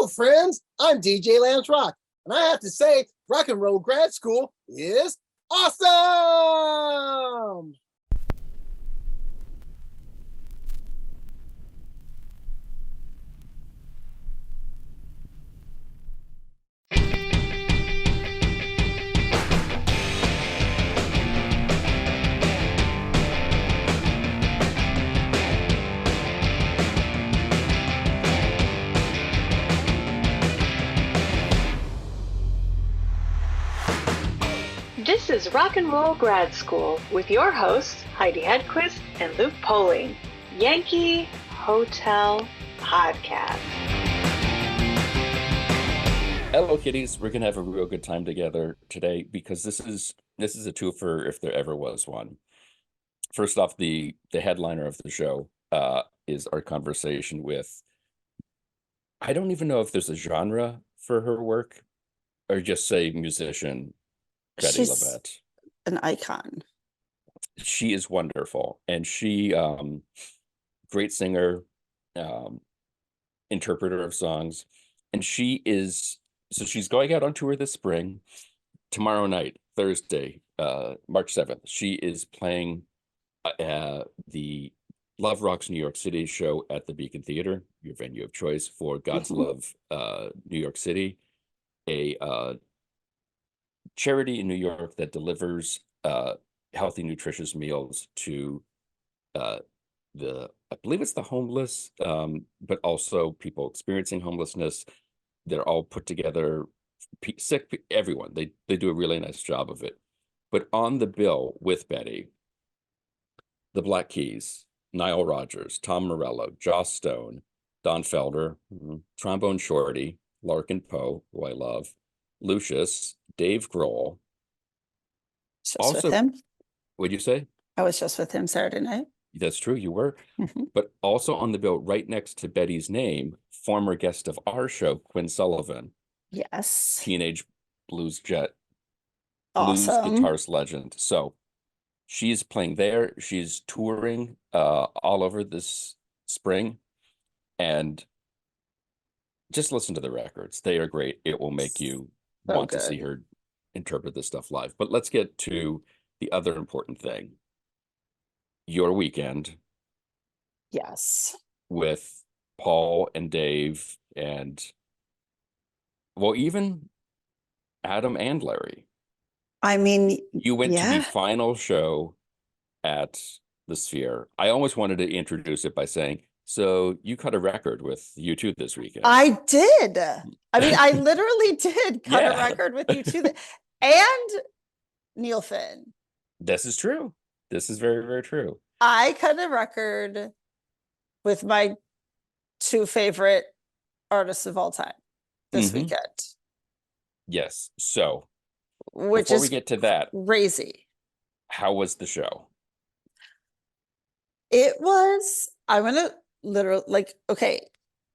Hello, friends. I'm DJ Lance Rock, and I have to say, Rock and Roll Grad School is awesome! This is Rock and Roll Grad School with your hosts, Heidi Hedquist and Luke Poling, Yankee Hotel Podcast. Hello, kiddies. We're gonna have a real good time together today because this is a twofer if there ever was one. First off, the headliner of the show is our conversation with, I don't even know if there's a genre for her work, or just say musician, Bettye LaVette. An icon. She is wonderful, and she great singer, interpreter of songs, and she's going out on tour this spring. Tomorrow night, Thursday, March 7th, she is playing the Love Rocks New York City show at the Beacon Theater, your venue of choice for God's Love New York City, a charity in New York that delivers healthy, nutritious meals to I believe it's the homeless, but also people experiencing homelessness. They're all put together, sick, everyone. They do a really nice job of it. But on the bill with Bettye, the Black Keys, Nile Rodgers, Tom Morello, Joss Stone, Don Felder, Trombone Shorty, Larkin Poe, who I love, Lucius, Dave Grohl. With him. What'd you say? I was just with him Saturday night. That's true, you were. But also on the bill, right next to Betty's name, former guest of our show, Quinn Sullivan. Yes. Teenage blues Awesome. guitarist legend. So she's playing there. She's touring all over this spring. And just listen to the records. They are great. It will make you want to see her interpret this stuff live. But let's get to the other important thing. Your weekend. Yes. With Paul and Dave and, well, even Adam and Larry. I mean, you went to the final show at the Sphere. I almost wanted to introduce it by saying, so you cut a record with U2 this weekend. I did. I mean, I literally did cut a record with U2 and Neil Finn. This is true. This is very, very true. I cut a record with my two favorite artists of all time this weekend. Yes. So before we get to that, crazy. How was the show? It was, I'm going to literally,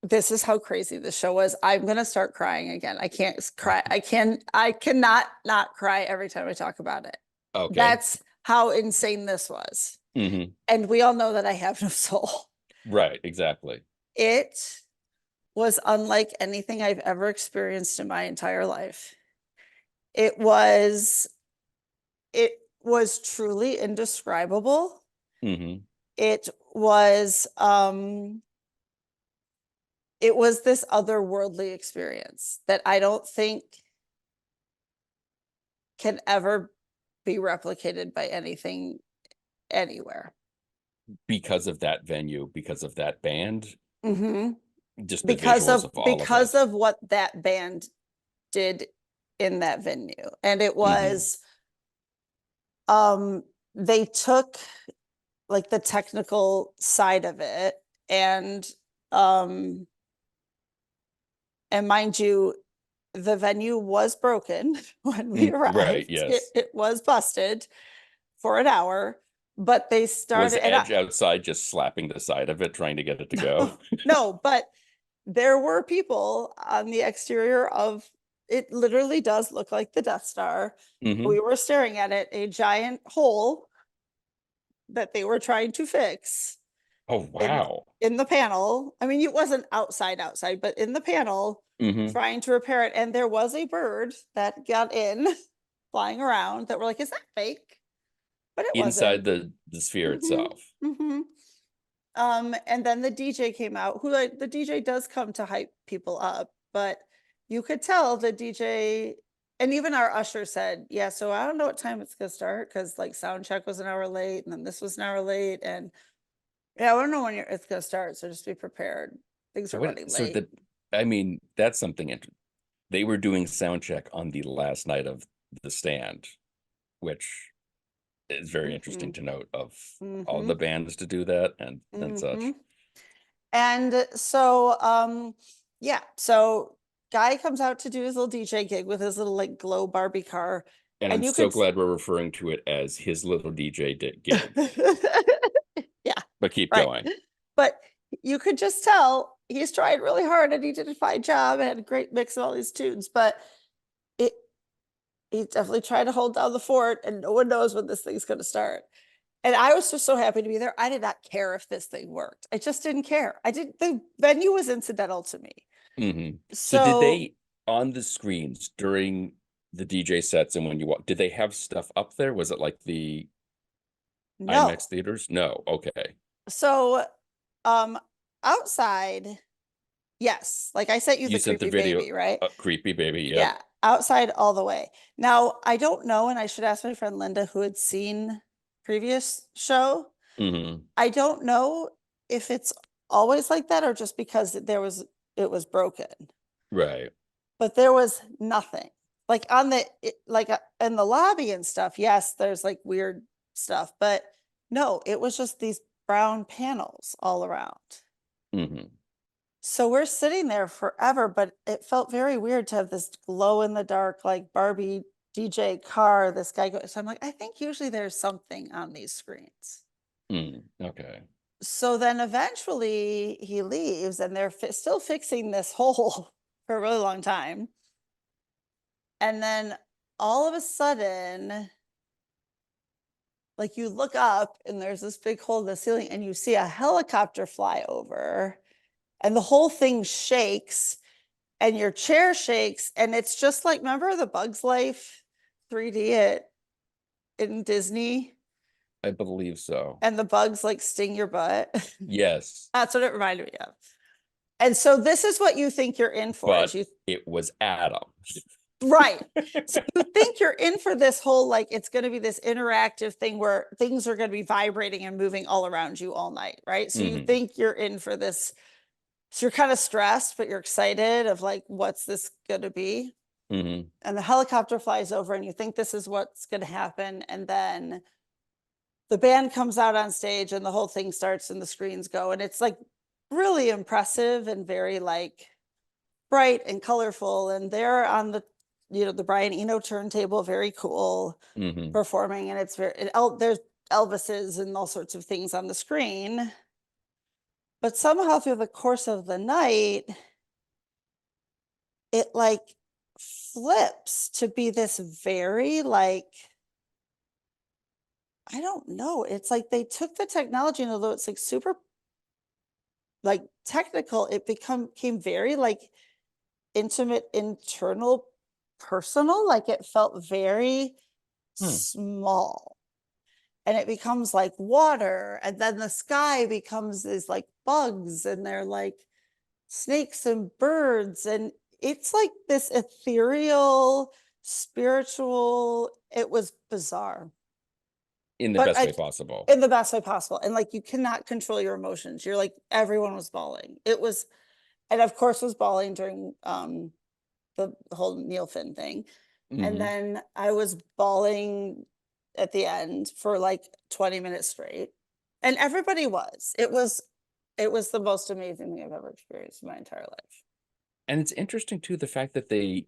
this is how crazy the show was. I'm going to start crying again. I can't cry. I cannot not cry every time I talk about it. Okay. That's how insane this was. And we all know that I have no soul. Right, exactly. It was unlike anything I've ever experienced in my entire life. It was truly indescribable. It was this otherworldly experience that I don't think can ever be replicated by anything anywhere. Because of that venue, because of that band, just because of what that band did in that venue. And it was they took like the technical side of it, and mind you, the venue was broken when we arrived. Right, yes. It was busted for an hour, but they started. Was Edge outside just slapping the side of it, trying to get it to go? No, but there were people on the exterior of it. Literally does look like the Death Star. We were staring at it, a giant hole that they were trying to fix. Oh, wow. in the panel. I mean, it wasn't outside, but in the panel, Mhm. trying to repair it. And there was a bird that got in flying around that were like, is that fake? But it Inside wasn't. the sphere Mhm, itself. mhm. And then the DJ came out, who the DJ does come to hype people up, but you could tell the DJ, and even our usher said, yeah, so I don't know what time it's gonna start, because like sound check was an hour late, and then this was an hour late, and yeah, I don't know when it's gonna start, so just be prepared. Things So are what? running So late. I mean, that's something. They were doing sound check on the last night of the stand, which is very interesting Mhm, to note of all the mhm, bands to do that and such. mhm. And so, yeah, so guy comes out to do his little DJ gig with his little like glow Barbie car, And I'm and you so could glad we're referring to it as his little DJ gig. yeah, But keep right. going. But you could just tell he's tried really hard and he did a fine job and had a great mix of all these tunes, but it he definitely tried to hold down the fort, and no one knows when this thing's going to start. And I was just so happy to be there. I did not care if this thing worked. I just didn't care. The venue was incidental to me. Hmm. So did So they, on the screens during the DJ sets and when you walk, did they have stuff up there? Was it like the no. IMAX theaters? No. Okay. So um outside, yes. Like I sent you You the sent the creepy video, baby, right? Creepy Baby. Yep. Yeah, outside all the way. Now, I don't know, and I should ask my friend Linda, who had seen previous show. Hmm. I don't know if it's always like that or just because it was broken. Right. But there was nothing. Like on in the lobby and stuff, yes, there's like weird stuff, but no, it was just these brown panels all around. Hmm. So we're sitting there forever, but it felt very weird to have this glow in the dark, like Barbie DJ car. This guy goes, so I'm like, I think usually there's something on these screens. Okay. So then eventually he leaves and they're still fixing this hole for a really long time. And then all of a sudden, like you look up and there's this big hole in the ceiling and you see a helicopter fly over and the whole thing shakes and your chair shakes, and it's just like, remember the Bugs Life 3D in Disney, I believe so. and the bugs like sting your butt? Yes, That's what it reminded me of. And so this is what you think you're in for, is but you it was Adam. right. So you think you're in for this whole, like, it's going to be this interactive thing where things are going to be vibrating and moving all around you all night, right? So you Hmm. think you're in for this. So you're kind of stressed, but you're excited of like, what's this going to be? Hmm. And the helicopter flies over and you think this is what's going to happen. And then the band comes out on stage and the whole thing starts and the screens go. And it's like really impressive and very like bright and colorful. And they're on the Brian Eno turntable, very cool Hmm. performing. And it's there's Elvises and all sorts of things on the screen. But somehow through the course of the night, it like flips to be this very like, I don't know. It's like they took the technology, and although it's like super like technical, it came very like intimate, internal, personal. Like it felt very Hmm. small. And it becomes like water, and then the sky becomes these like bugs, and they're like snakes and birds, and it's like this ethereal, spiritual. It was bizarre, In the but best way possible. in the best way possible. And like you cannot control your emotions. You're like, everyone was bawling. It was, and of course was bawling during the whole Neil Finn thing. And Hmm. then I was bawling at the end for like 20 minutes straight. And everybody was. It was the most amazing thing I've ever experienced in my entire life. And it's interesting too, the fact that they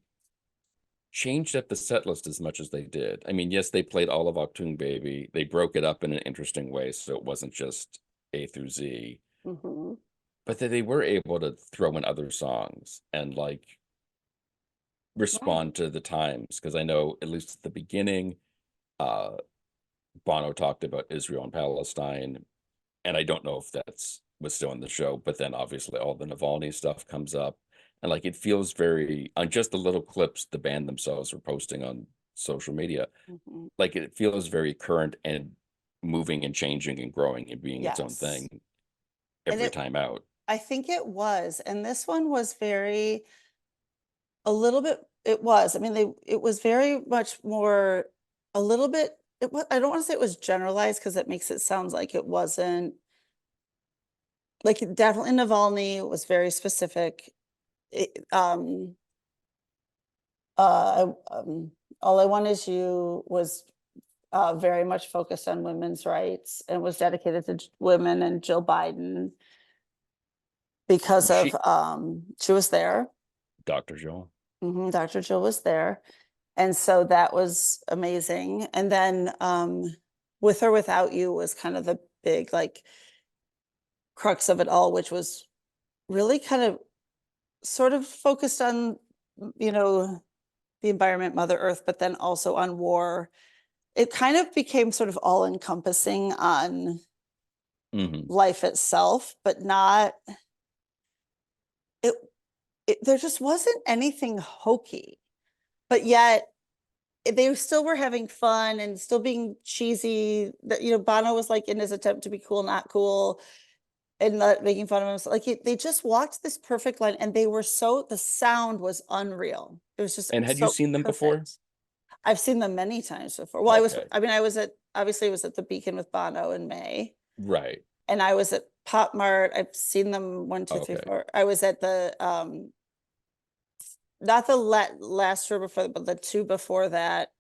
changed up the set list as much as they did. I mean, yes, they played all of Achtung Baby. They broke it up in an interesting way, so it wasn't just A through Z, Mhm. but that they were able to throw in other songs and like Right. respond to the times. Because I know at least at the beginning, uh Bono talked about Israel and Palestine. and I don't know if was still in the show, but then obviously all the Navalny stuff comes up, and like it feels very on just the little clips the band themselves are posting on social media, Mhm. like it feels very current and moving and changing and growing and being its own Yes. thing And every time out. I think it was, and this one was very, a little bit, it was, I mean, it was very much more, a little bit, it was, I don't want to say it was generalized because it makes it sound like it wasn't, like definitely Navalny was very specific. It, All I Want Is You was very much focused on women's rights and was dedicated to women and Jill Biden because of she was there. Dr. Joel. Dr. Jill was there. And so that was amazing. And then With or Without You was kind of the big like crux of it all, which was really kind of sort of focused on, you know, the environment, Mother Earth, but then also on war. It kind of became sort of all encompassing on life itself, but not, it, there just wasn't anything hokey, but yet they still were having fun and still being cheesy. That, you know, Bono was like in his attempt to be cool, not cool, and not making fun of himself. Like they just walked this perfect line, and they were so, the sound was unreal. It was just And had you so seen them before? perfect. I've seen them many times before. Well, Okay. I was at, obviously I was at the Beacon with Bono in May, Right. and I was at Pop Mart. I've seen them 1, 2, 3, Okay. 4. I was at the not the last tour before, but the 2 before that.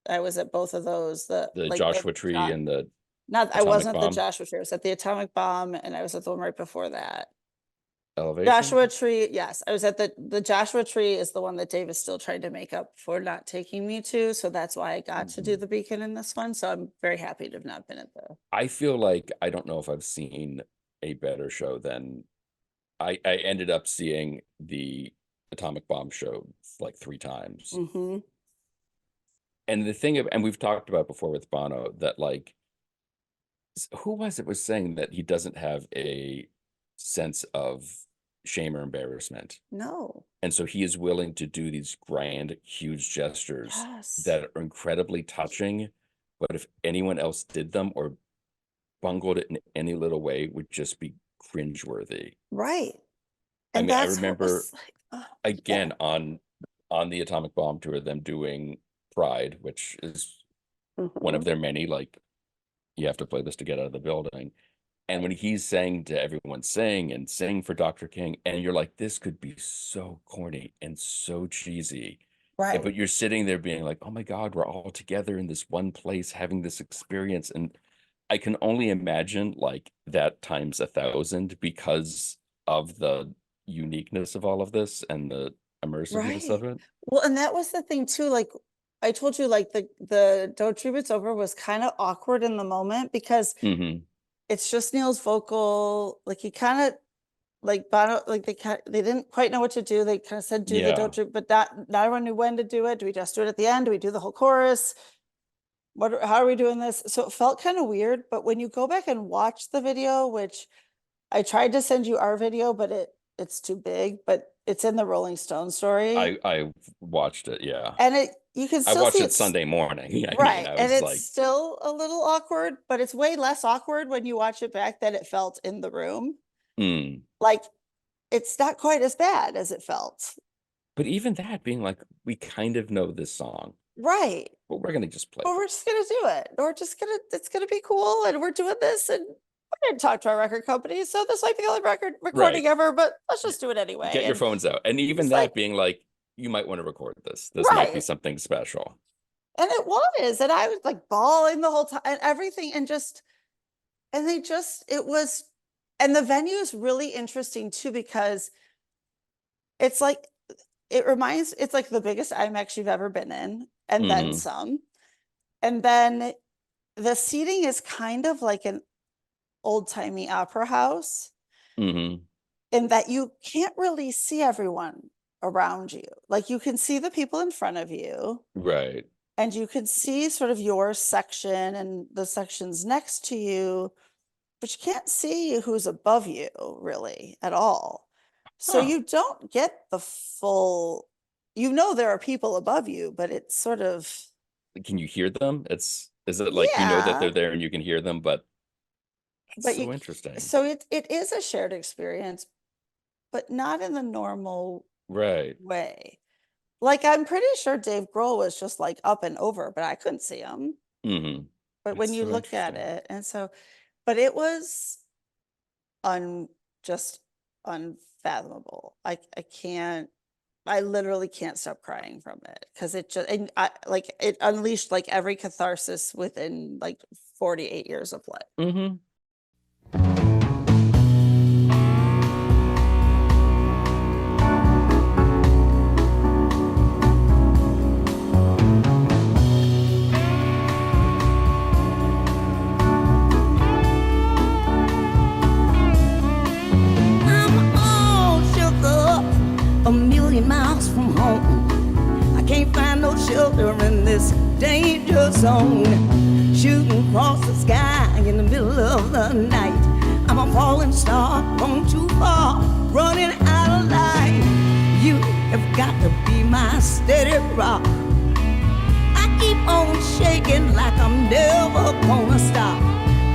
I was at both of those. The Like Joshua Tree and the not, I Atomic wasn't at the Bomb Joshua Tree. I was at the Atomic Bomb, and I was at the one right before that. Elevation. Joshua Tree, yes. I was at the Joshua Tree is the one that Dave is still trying to make up for not taking me to. So that's why I got to do the Beacon in this one. So I'm very happy to have not been at the. I feel like I don't know if I've seen a better show than I ended up seeing the Atomic Bomb show like 3 times. And the thing and we've talked about before with Bono that like who was saying that he doesn't have a sense of shame or embarrassment. No. And so he is willing to do these grand, huge gestures Yes. that are incredibly touching. But if anyone else did them or bungled it in any little way, would just be cringeworthy. Right. I And mean, I that's what remember was like, oh, again yeah. on the Atomic Bomb tour, them doing Pride, which is one of their many, like, you have to play this to get out of the building. And when he's saying to everyone, sing for Dr. King, and you're like, this could be so corny and so cheesy. Right. But you're sitting there being like, oh my God, we're all together in this one place having this experience. And I can only imagine like that times 1,000 because of the uniqueness of all of this and the immersiveness of it. Well, and that was the thing too. Like I told you, like the Don't Dream It's Over was kind of awkward in the moment because it's just Neil's vocal. Like he kind of like Bono, like they didn't quite know what to do. They kind of said do the Don't Dream, but not everyone knew when to do it. Do we just do it at the end? Do we do the whole chorus? How are we doing this? So it felt kind of weird. But when you go back and watch the video, which I tried to send you our video, but it's too big, but it's in the Rolling Stone story. I watched it, yeah. And you can I still watched see it Sunday morning. right. I And was it's like, still a little awkward, but it's way less awkward when you watch it back than it felt in the room. Like it's not quite as bad as it felt. But even that being like, we kind of know this song. Right. But we're gonna just play. Or we're just gonna do it. Or it's gonna be cool, and we're doing this, and we didn't talk to our record company, so this might be the only recording ever, but let's just do it anyway. Get your phones out. And even that like, being like, you might want to record this. This might be something special. And it was, and I was like bawling the whole time and everything, and it was, and the venue is really interesting too, because it's like, it's like the biggest IMAX you've ever been in, and then some. And then the seating is kind of like an old-timey opera house in that you can't really see everyone around you. Like you can see the people in front of you. Right. And you can see sort of your section and the sections next to you. but you can't see who's above you really at all. So Huh. you don't get the full, there are people above you, but it's sort of, Can you hear them? Is it like you know that they're yeah, there and you can hear them, but it's but so interesting. so it is a shared experience, but not in the normal Right. way. Like, I'm pretty sure Dave Grohl was just like up and over, but I couldn't see him. Mm-hmm. But when It's you so look at interesting. it, and so, but it was just unfathomable. I can't, I literally can't stop crying from it because it just, and it unleashed like every catharsis within like 48 years of life. Mm-hmm. I'm all shook up, a million miles from home. I can't find no shelter in this danger zone. Shooting across the sky in the middle of the night. I'm a falling star, gone too far, running out of light. You have got to be my steady rock. I keep on shaking like I'm never gonna stop.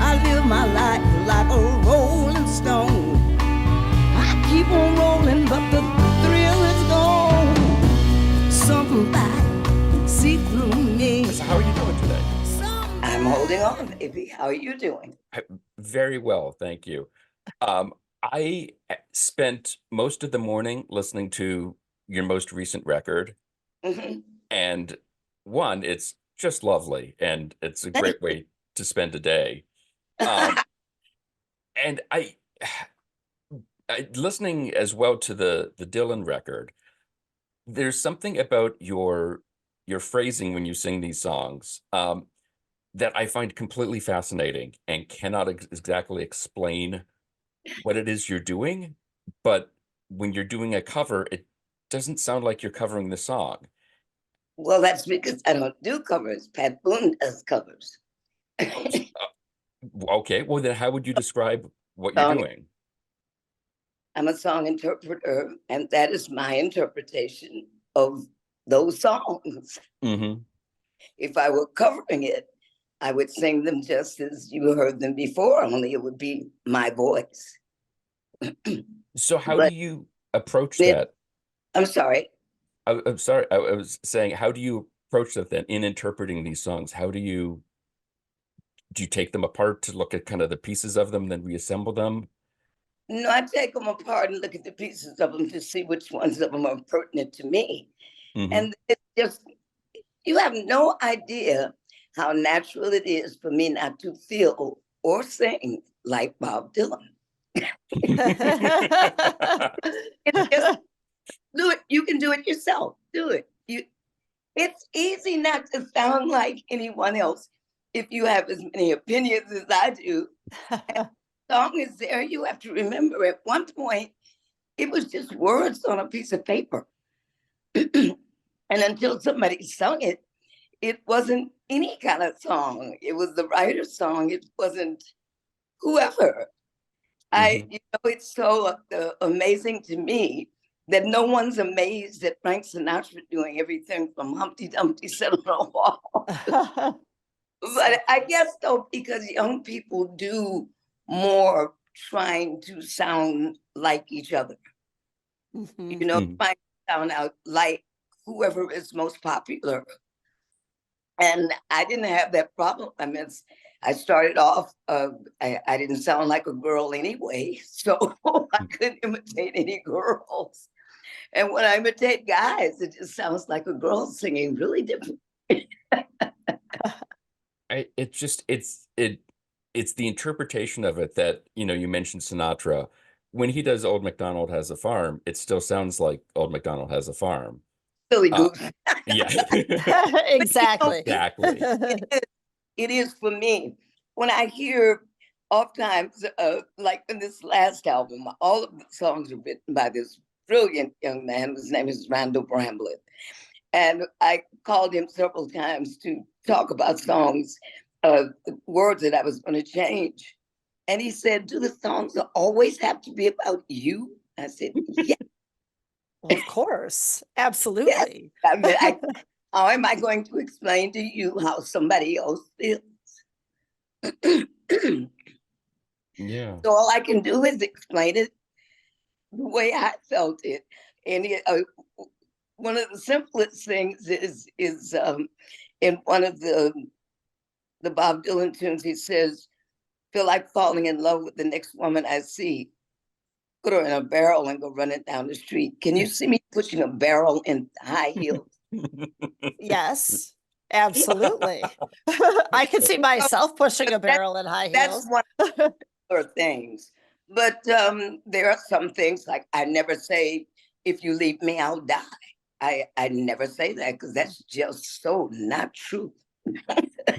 I live my life like a rolling stone. I keep on rolling, but the thrill is gone. Somebody see through me. So how are you doing today? I'm holding on, baby. How are you doing? Very well, thank you. I spent most of the morning listening to your most recent record, Mhm. and one, it's just lovely, and it's a great way to spend a day. Um, and listening as well to the Dylan record, there's something about your phrasing when you sing these songs that I find completely fascinating and cannot exactly explain what it is you're doing. But when you're doing a cover, it doesn't sound like you're covering the song. Well, that's because I don't do covers. Pat Boone does covers. Okay, well then how would you describe what you're Song- doing? I'm a song interpreter, and that is my interpretation of those songs. Mm-hmm. If I were covering it, I would sing them just as you heard them before, only it would be my voice. So how do But you approach it, that? I'm sorry. I'm sorry, I was saying, how do you approach that then in interpreting these songs? How do you take them apart to look at kind of the pieces of them, then reassemble them? No, I take them apart and look at the pieces of them to see which ones of them are pertinent to me. Mm-hmm. And it's just, you have no idea how natural it is for me not to feel or sing like Bob Dylan. It's just, do it. You can do it yourself. Do it. It's easy not to sound like anyone else if you have as many opinions as I do. Song is there. You have to remember at one point it was just words on a piece of paper. And until somebody sung it, it wasn't any kind of song. It was the writer's song. It wasn't whoever. Mm-hmm. It's so amazing to me that no one's amazed at Frank Sinatra doing everything from Humpty Dumpty sat on a wall. But I guess though, because young people do more trying to sound like each other, Mhm. Mm-hmm. trying to sound out like whoever is most popular. And I didn't have that problem. I mean, I started off, I didn't sound like a girl anyway, so I couldn't imitate any girls. And when I imitate guys, it just sounds like a girl singing really different. It's the interpretation of it that, you mentioned Sinatra. When he does Old MacDonald Has a Farm, it still sounds like Old MacDonald Has a Farm. Silly goose. Yeah. Exactly. Exactly. It is for me. When I hear oftentimes, like in this last album, all of the songs are written by this brilliant young man whose name is Randall Bramblett. And I called him several times to talk about songs, words that I was going to change. And he said, do the songs always have to be about you? I said, yes. Well, of course, absolutely. I mean, how am I going to explain to you how somebody else feels? Yeah. So all I can do is explain it the way I felt it. And one of the simplest things is in one of the Bob Dylan tunes, he says, feel like falling in love with the next woman I see. Put her in a barrel and go running down the street. Can you see me pushing a barrel in high heels? Yes, absolutely. I could see myself pushing a barrel in high That's heels. one of the things. But there are some things like I never say, if you leave me, I'll die. I never say that because that's just so not true.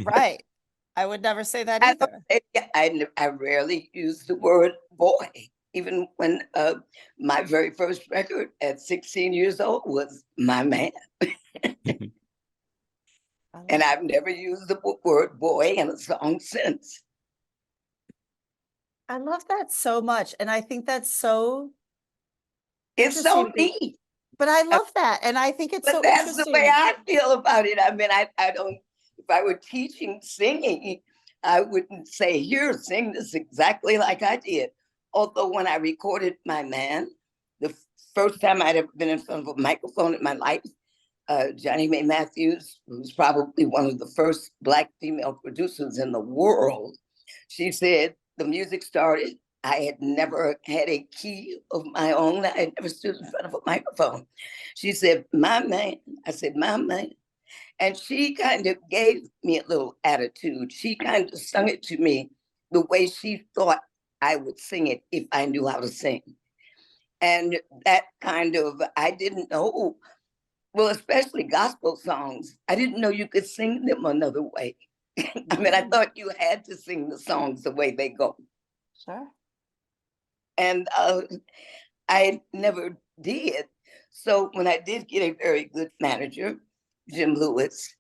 Right. I would never say that I, either. I rarely use the word boy. Even when my very first record at 16 years old was My Man. And I've never used the word boy in a song since. I love that so much. And I think that's so It's so interesting. neat. But I love that. And I think it's But so that's the interesting. way I feel about it. I mean, I don't, if I were teaching singing, I wouldn't say, here, sing this exactly like I did. Although when I recorded My Man, the first time I'd ever been in front of a microphone in my life, Johnny Mae Matthews, who was probably one of the first Black female producers in the world, she said, the music started. I had never had a key of my own. I had never stood in front of a microphone. She said, My man. I said, My man. And she kind of gave me a little attitude. She kind of sung it to me the way she thought I would sing it if I knew how to sing. And that kind of, I didn't know, well, especially gospel songs, I didn't know you could sing them another way. I mean, I thought you had to sing the songs the way they go. Sure. And I never did. So when I did get a very good manager, Jim Lewis,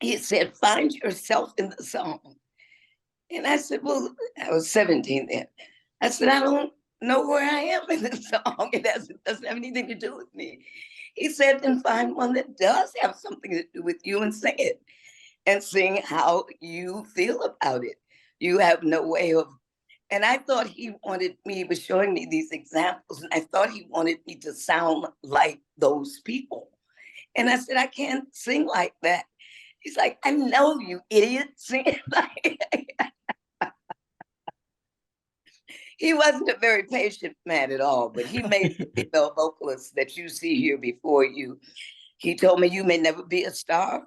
he said, find yourself in the song. And I said, well, I was 17 then. I said, I don't know where I am in the song. It doesn't have anything to do with me. He said, then find one that does have something to do with you and sing it. And sing how you feel about it. You have no way of. And I thought he wanted me, he was showing me these examples, and I thought he wanted me to sound like those people. And I said, I can't sing like that. He's like, I know, you idiot. Sing like. He wasn't a very patient man at all, but he made the female vocalists that you see here before you. He told me, you may never be a star,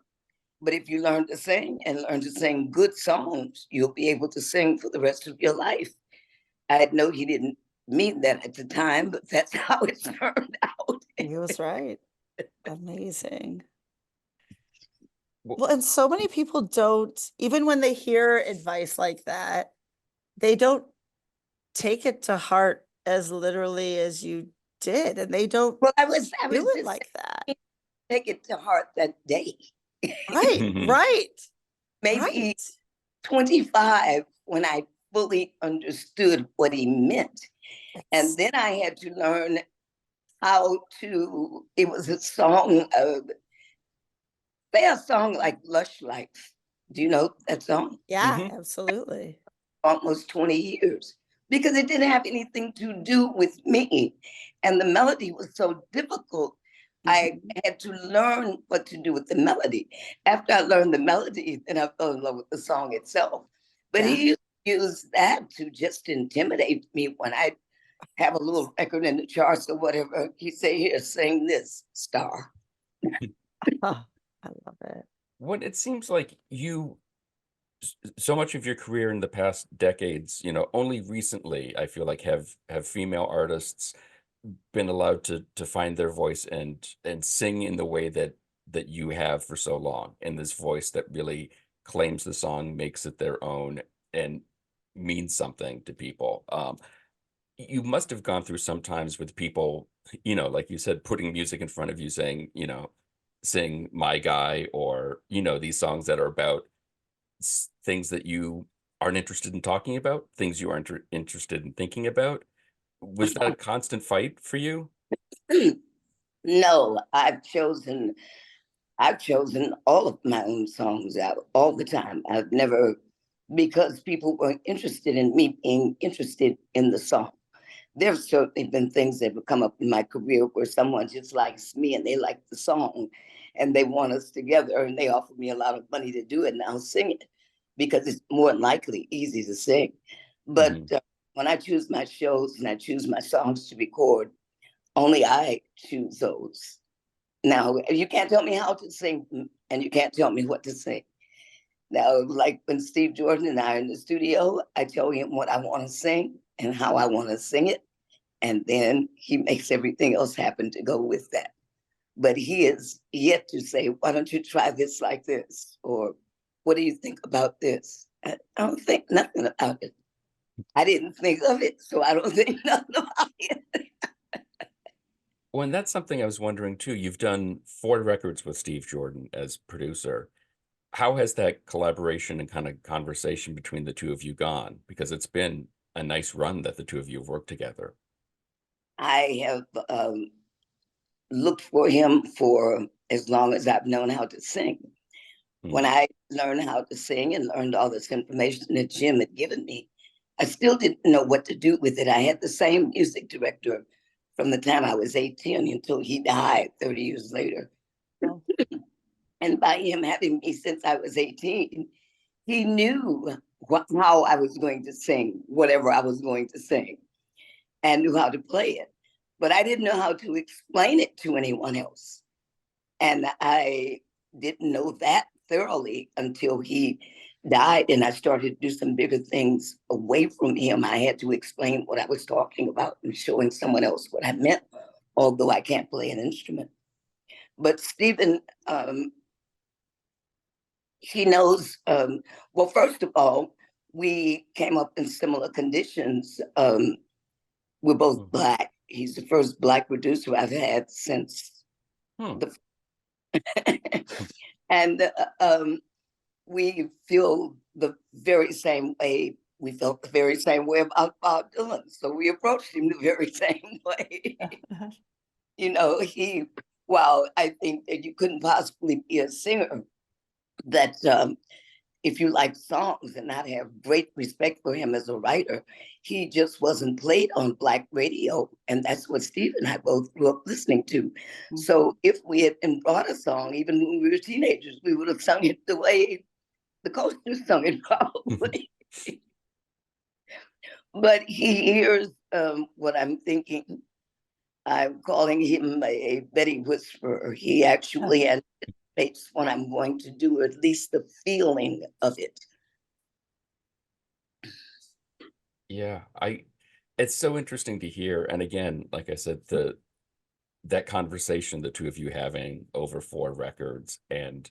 but if you learn to sing and learn to sing good songs, you'll be able to sing for the rest of your life. I know he didn't mean that at the time, but that's how it turned out. He was right. Amazing. Well- Well, and so many people don't, even when they hear advice like that, they don't take it to heart as literally as you did. And they don't Well, I was do it just like that. take it to heart that day. Right, right. Maybe Right. 25 when I fully understood what he meant. And then I had to learn how to, it was a song of, say a song like Lush Life. Do you know that song? Yeah, Mhm. absolutely. Almost 20 years. Because it didn't have anything to do with me. And the melody was so difficult. I had to learn what to do with the melody. After I learned the melody, then I fell in love with the song itself. But he used that to just intimidate me when I have a little record in the charts or whatever. He say, here, sing this, star. Oh, I love it. What it seems like so much of your career in the past decades, only recently I feel like have female artists been allowed to find their voice and sing in the way that you have for so long, and this voice that really claims the song, makes it their own, and means something to people. You must have gone through some times with people, like you said, putting music in front of you saying, sing My Guy, or these songs that are about things that you aren't interested in talking about, things you aren't interested in thinking about. Was that a constant fight for you? No, I've chosen all of my own songs out all the time. I've never, because people weren't interested in me being interested in the song. There's certainly been things that have come up in my career where someone just likes me and they like the song and they want us together and they offer me a lot of money to do it and I'll sing it because it's more than likely easy to sing. But when I choose my shows and I choose my songs to record, only I choose those. Now, you can't tell me how to sing and you can't tell me what to sing. Now, like when Steve Jordan and I are in the studio, I tell him what I want to sing and how I want to sing it. And then he makes everything else happen to go with that. But he is yet to say, why don't you try this like this? Or what do you think about this? I don't think nothing about it. I didn't think of it, so I don't think nothing about it. Well, and that's something I was wondering too. You've done 4 records with Steve Jordan as producer. How has that collaboration and kind of conversation between the two of you gone? Because it's been a nice run that the two of you have worked together. I have looked for him for as long as I've known how to sing. When I learned how to sing and learned all this information that Jim had given me, I still didn't know what to do with it. I had the same music director from the time I was 18 until he died 30 years later. Oh. And by him having me since I was 18, he knew how I was going to sing, whatever I was going to sing, and knew how to play it. But I didn't know how to explain it to anyone else. And I didn't know that thoroughly until he died and I started to do some bigger things away from him. I had to explain what I was talking about and showing someone else what I meant, although I can't play an instrument. But Stephen, he knows, well, first of all, we came up in similar conditions. We're both Black. He's the first Black producer I've had since the and we feel the very same way. We felt the very same way about Bob Dylan. So we approached him the very same way. You know, while I think that you couldn't possibly be a singer, that if you like songs and not have great respect for him as a writer, he just wasn't played on Black radio. And that's what Steve and I both grew up listening to. So if we had been brought a song, even when we were teenagers, we would have sung it the way the coasters sung it probably. But he hears what I'm thinking. I'm calling him a Bettye whisperer. He actually anticipates what I'm going to do, or at least the feeling of it. Yeah, it's so interesting to hear. And again, like I said, that conversation the two of you having over 4 records and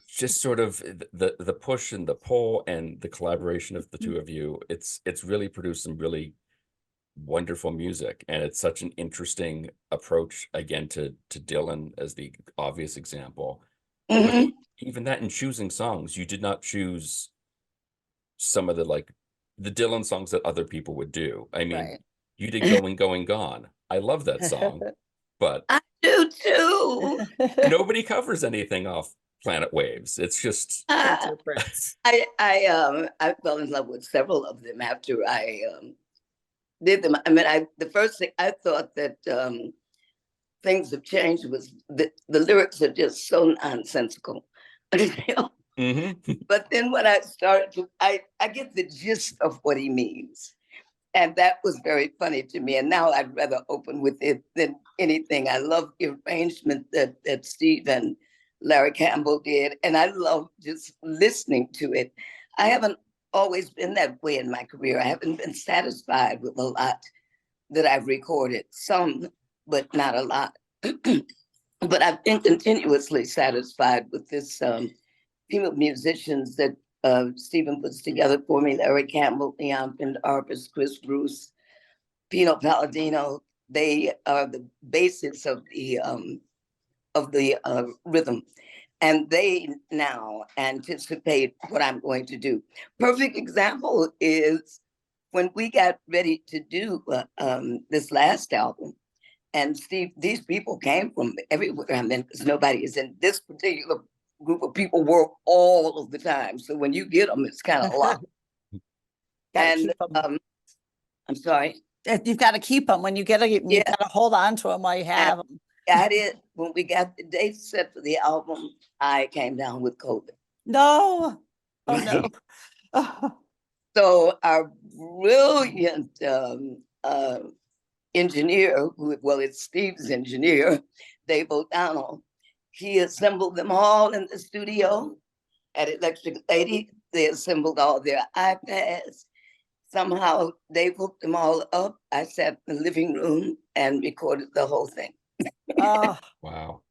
just sort of the push and the pull and the collaboration of the two of you, it's really produced some really wonderful music. And it's such an interesting approach again to Dylan as the obvious example. But even that, in choosing songs, you did not choose some of the Dylan songs that other people would do. I mean, you did Going, Going, Gone. I love that song, but I do too. Nobody covers anything off Planet Waves. It's just I fell in love with several of them after I did them. I mean, the first thing I thought that things have changed was the lyrics are just so nonsensical. But then when I started to, I get the gist of what he means. And that was very funny to me. And now I'd rather open with it than anything. I love the arrangement that Steve and Larry Campbell did. And I love just listening to it. I haven't always been that way in my career. I haven't been satisfied with a lot that I've recorded. Some, but not a lot. But I've been continuously satisfied with this team of musicians that Stephen puts together for me: Larry Campbell, Leon Pendarvis, Chris Bruce, Pino Palladino. They are the basis of the rhythm. and they now anticipate what I'm going to do. Perfect example is when we got ready to do this last album, and Steve, these people came from everywhere. I mean, because nobody is in this particular group of people work all of the time. So when you get them, it's kind of a lot. And I'm sorry. You've got to keep them when you get them. You've got to hold on to them while you have them. Got it. When we got the date set for the album, I came down with COVID. No. Oh no. So our brilliant engineer, it's Steve's engineer, Dave O'Donnell, he assembled them all in the studio at Electric Lady. They assembled all their iPads. Somehow they hooked them all up. I sat in the living room and recorded the whole thing. Oh, Wow.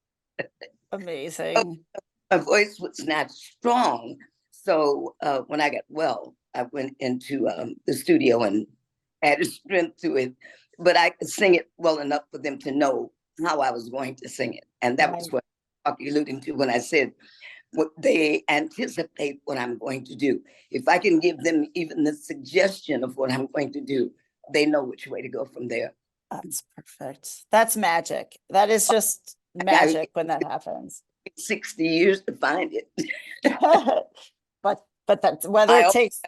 amazing. My voice was not strong. So when I got well, I went into the studio and added strength to it. But I could sing it well enough for them to know how I was going to sing it. And that was what I was alluding to when I said, what they anticipate what I'm going to do. If I can give them even the suggestion of what I'm going to do, they know which way to go from there. That's perfect. That's magic. That is just magic when that happens. 60 years to find it. but that's whether it takes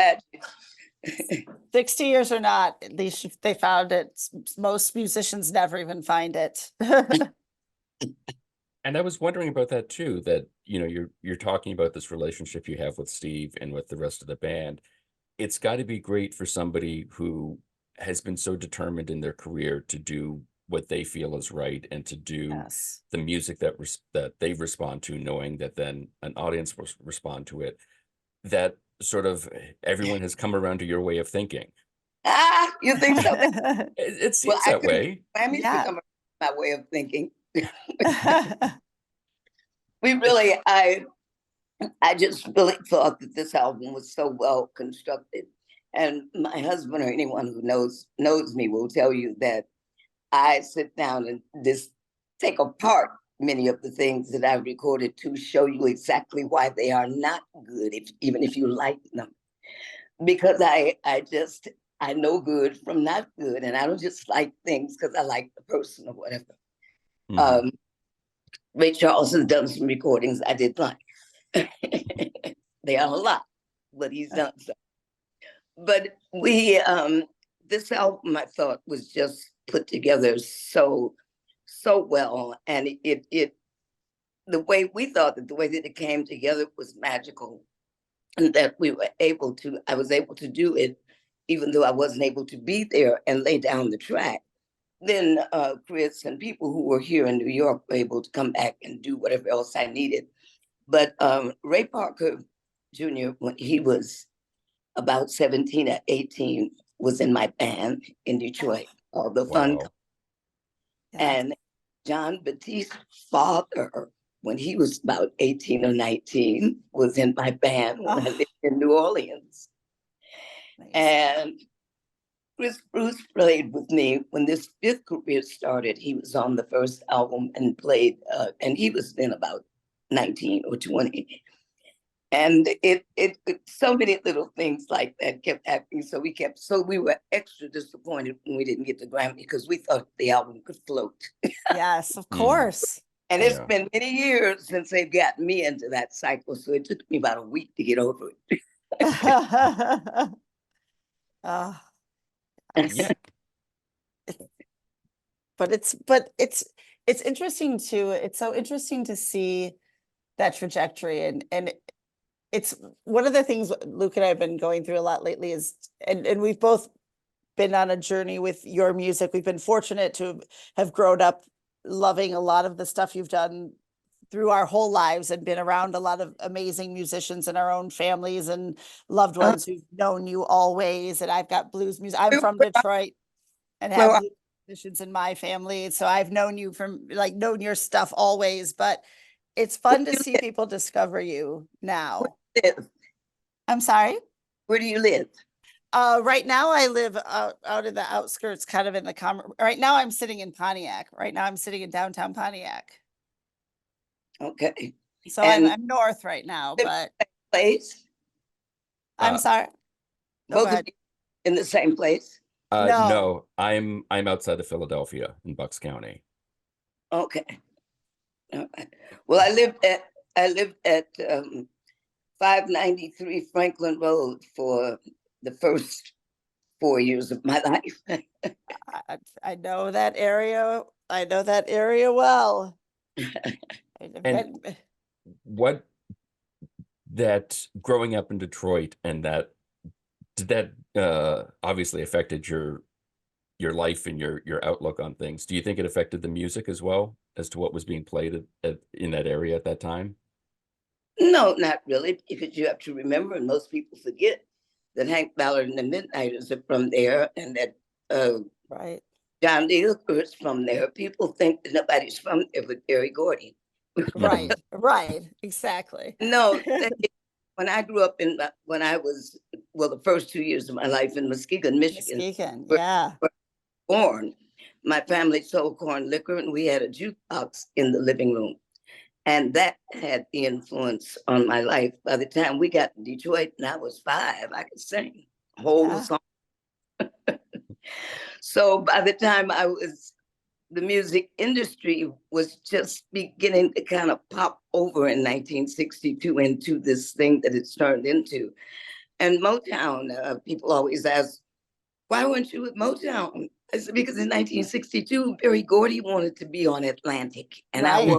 60 years or not, at least if they found it. Most musicians never even find it. And I was wondering about that too, that, you know, you're talking about this relationship you have with Steve and with the rest of the band. It's got to be great for somebody who has been so determined in their career to do what they feel is right and to do the music that they respond to, knowing that then an audience will respond to it, that sort of everyone has come around to your way of thinking. You think so? It seems that way. Become my way of thinking. We really, I just really thought that this album was so well constructed. And my husband or anyone who knows me will tell you that I sit down and just take apart many of the things that I've recorded to show you exactly why they are not good, even if you like them. Because I know good from not good, and I don't just like things because I like the person or whatever. Mm-hmm. Ray Charles has done some recordings I did like. They are a lot, but he's done some. But this album, I thought, was just put together so well, and the way we thought that the way that it came together was magical, and that I was able to do it, even though I wasn't able to be there and lay down the track. Then Chris and people who were here in New York were able to come back and do whatever else I needed. But Ray Parker Jr., when he was about 17 or 18, was in my band in Detroit, called The Fun. And John Battiste's father, when he was about 18 or 19, was in my band when I lived in New Orleans. And Chris Bruce played with me when this fifth career started. He was on the first album and played, and he was then about 19 or 20. And it so many little things like that kept happening. So we were extra disappointed when we didn't get the Grammy because we thought the album could float. Yes, of course. And it's been many years since they've gotten me into that cycle. So it took me about a week to get over it. Yeah. But it's interesting too. It's so interesting to see that trajectory, and it's one of the things Luke and I have been going through a lot lately is, and we've both been on a journey with your music. We've been fortunate to have grown up loving a lot of the stuff you've done through our whole lives and been around a lot of amazing musicians in our own families and loved ones who've known you always. And I've got blues music. I'm from Detroit and have blues musicians in my family. So I've known you known your stuff always, but it's fun to see people discover you now. I'm sorry? Where do you live? Right now I live out in the outskirts, kind of in the right now I'm sitting in Pontiac. Right now I'm sitting in downtown Pontiac. Okay. So And I'm north right now, but place, I'm Uh, sorry. Go both of ahead. you in the same place. No. No, I'm outside of Philadelphia in Bucks County. Okay. All right. Well, I lived at 593 Franklin Road for the first 4 years of my life. I know that area. I know that area well. And what that growing up in Detroit and that did that obviously affected your life and your outlook on things. Do you think it affected the music as well as to what was being played in that area at that time? No, not really, because you have to remember, and most people forget, that Hank Ballard and the Midnighters are from there, and that right. John Lee Hooker is from there. People think that nobody's from there but Berry Gordy. Right. Right. Exactly. No, when I grew up when I was, well, the first 2 years of my life in Muskegon, Michigan, Muskegon. where Yeah. I was born, my family sold corn liquor, and we had a jukebox in the living room. And that had the influence on my life. By the time we got to Detroit and I was 5, I could sing whole Yeah. song. So by the time the music industry was just beginning to kind of pop over in 1962 into this thing that it's turned into. And Motown, people always ask, why weren't you with Motown? I said, because in 1962, Berry Gordy wanted to be on Atlantic, and Right.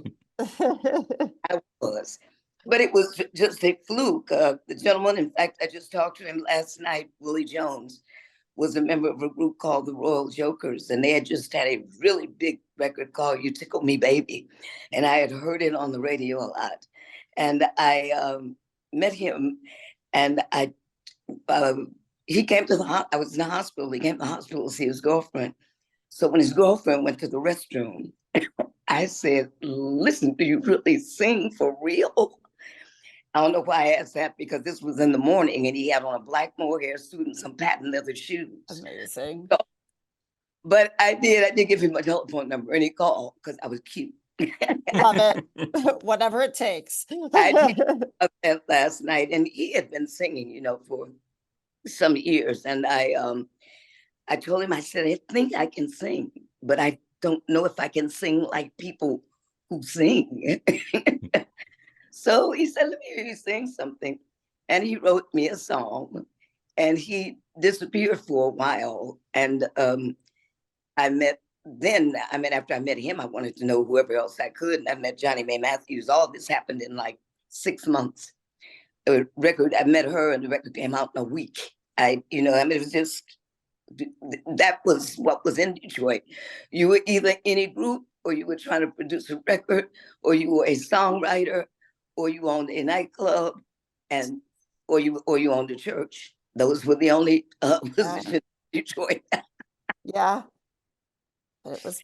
I was. But it was just a fluke. The gentleman, in fact, I just talked to him last night, Willie Jones, was a member of a group called the Royal Jokers, and they had just had a really big record called You Tickle Me Baby. And I had heard it on the radio a lot. And I met him, and he came to I was in the hospital. He came to the hospital to see his girlfriend. So when his girlfriend went to the restroom, I said, listen, do you really sing for real? I don't know why I asked that, because this was in the morning and he had on a black mohair suit and some patent leather shoes. Amazing. So, but I did give him my telephone number, and he called because I was cute. Love it. Whatever it takes. I did that last night, and he had been singing, for some years. And I told him, I said, I think I can sing, but I don't know if I can sing like people who sing. So he said, let me hear you sing something. And he wrote me a song, and he disappeared for a while. And after I met him, I wanted to know whoever else I could. And I met Johnny Mae Matthews. All this happened in like 6 months. The record, I met her, and the record came out in a week. It was just, that was what was in Detroit. You were either in a group, or you were trying to produce a record, or you were a songwriter, or you owned a nightclub, or you owned a church. Those were the only positions in Detroit. Yeah. But it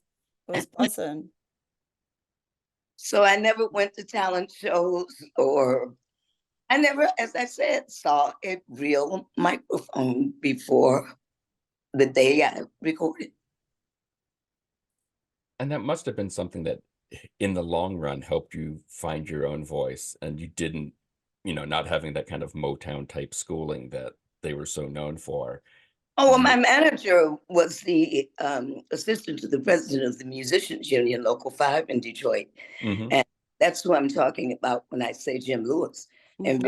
was buzzing. So I never went to talent shows, or I never, as I said, saw a real microphone before the day I recorded. And that must have been something that in the long run helped you find your own voice, and you didn't, not having that kind of Motown type schooling that they were so known for. Oh, well, my manager was the assistant to the president of the Musicians Union, Local 5 in Detroit. Mm-hmm. And that's who I'm talking about when I say Jim Lewis. And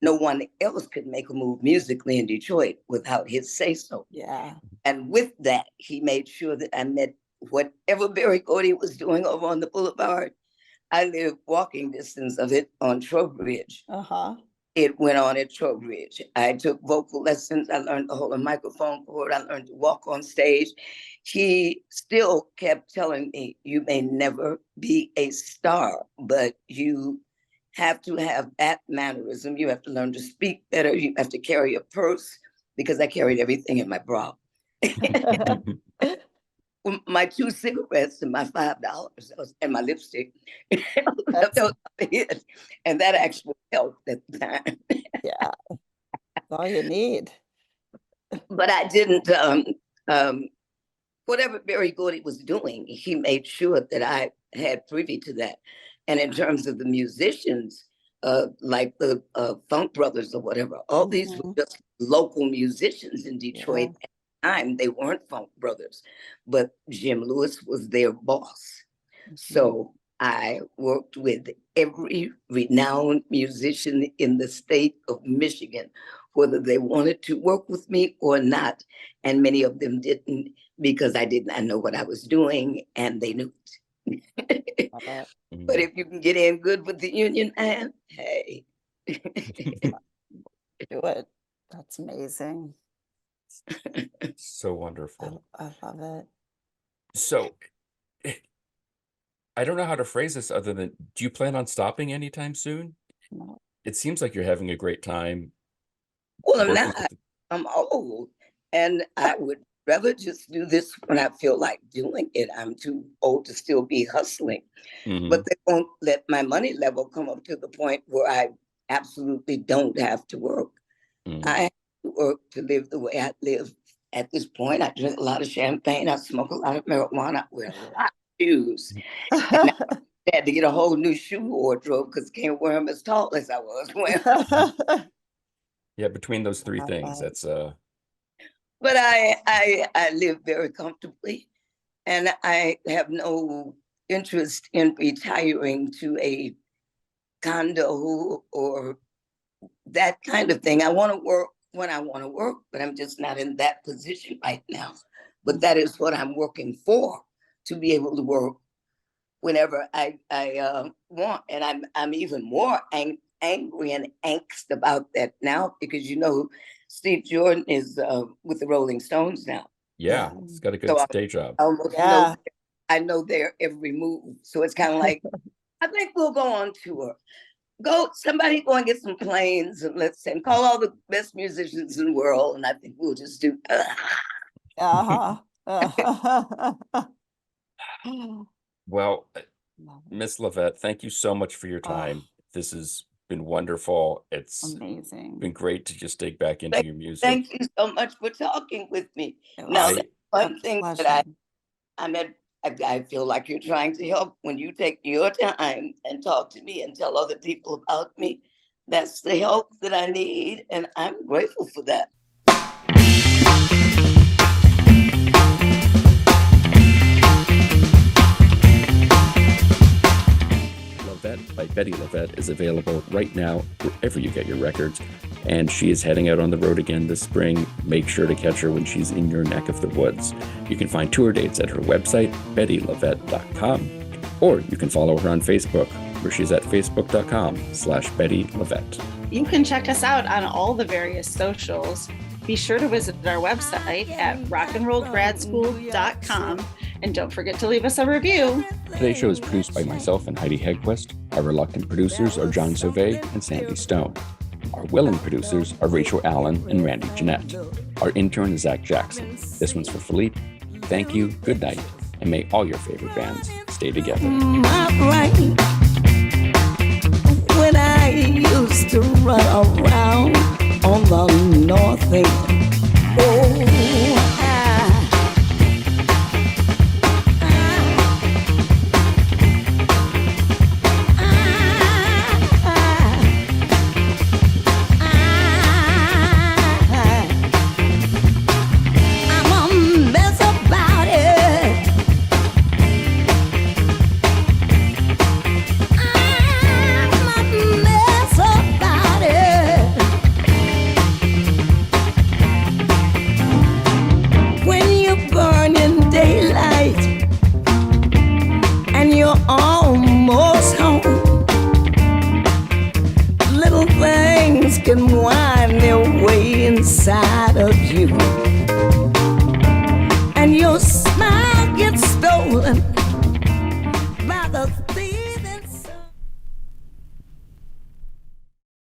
no one else could make a move musically in Detroit without his say-so. Yeah. And with that, he made sure that I met whatever Berry Gordy was doing over on the boulevard. I lived walking distance of it on Trowbridge. Uh-huh. It went on at Trowbridge. I took vocal lessons. I learned to hold a microphone cord. I learned to walk on stage. He still kept telling me, you may never be a star, but you have to have that mannerism. You have to learn to speak better. You have to carry a purse, because I carried everything in my bra. My 2 cigarettes and my $5 and my lipstick. And that actually helped at the time. Yeah. That's all you need. But I didn't whatever very good he was doing, he made sure that I had privy to that. And in terms of the musicians, like the Funk Brothers or whatever, all these were just local musicians in Detroit at the time. They weren't Funk Brothers, but Jim Lewis was their boss. So I worked with every renowned musician in the state of Michigan, whether they wanted to work with me or not. And many of them didn't, because I did not know what I was doing, and they knew it. But if you can get in good with the union man, hey. Do it. That's amazing. So wonderful. I love it. So I don't know how to phrase this other than, do you plan on stopping anytime soon? No. It seems like you're having a great time. Well, I'm working not. with the- I'm old, and I would rather just do this when I feel like doing it. I'm too old to still be hustling, Mhm. but they won't let my money level come up to the point where I absolutely don't have to work. Mhm. I have to work to live the way I live. At this point, I drink a lot of champagne. I smoke a lot of marijuana. I wear a lot of shoes. And I had to get a whole new shoe wardrobe because I can't wear them as tall as I was wearing. Yeah, between those three Love things, that. that's But I live very comfortably, and I have no interest in retiring to a condo or that kind of thing. I want to work when I want to work, but I'm just not in that position right now. But that is what I'm working for, to be able to work whenever I want. And I'm even more angry and angst about that now, because Steve Jordan is with the Rolling Stones now. yeah, it's got a good So day job. I almost Yeah. I know their every move. So it's kind of like, I think we'll go on tour. Somebody go and get some planes and call all the best musicians in the world. And I think we'll just do. Well, Love it. Miss LaVette, thank you so much for your Oh. time. This has been wonderful. It's Amazing. been great to just dig back into your music. Thank you so much for talking with me. It Now, was that's a one thing that pleasure. I feel like you're trying to help when you take your time and talk to me and tell other people about me. That's the help that I need, and I'm grateful for that. LaVette by Bettye LaVette is available right now wherever you get your records, and she is heading out on the road again this spring. Make sure to catch her when she's in your neck of the woods. You can find tour dates at her website, BettyLaVette.com, or you can follow her on Facebook, where she's at Facebook.com/Bettye LaVette. You can check us out on all the various socials. Be sure to visit our website at rockandrollgradschool.com, and don't forget to leave us a review. Today's show is produced by myself and Heidi Hedquist. Our reluctant producers are John Sauvé and Sandy Stone. Our willing producers are Rachel Allen and Randy Jeanette. Our intern is Zach Jackson. This one's for Philippe. Thank you, good night, and may all your favorite bands stay together. My brain, when I used to run around on the north end. Oh, I'm a mess about it. I'm a mess about it. When you burn in daylight and you're almost home, little things can wind their way inside of you, and your smile gets stolen by the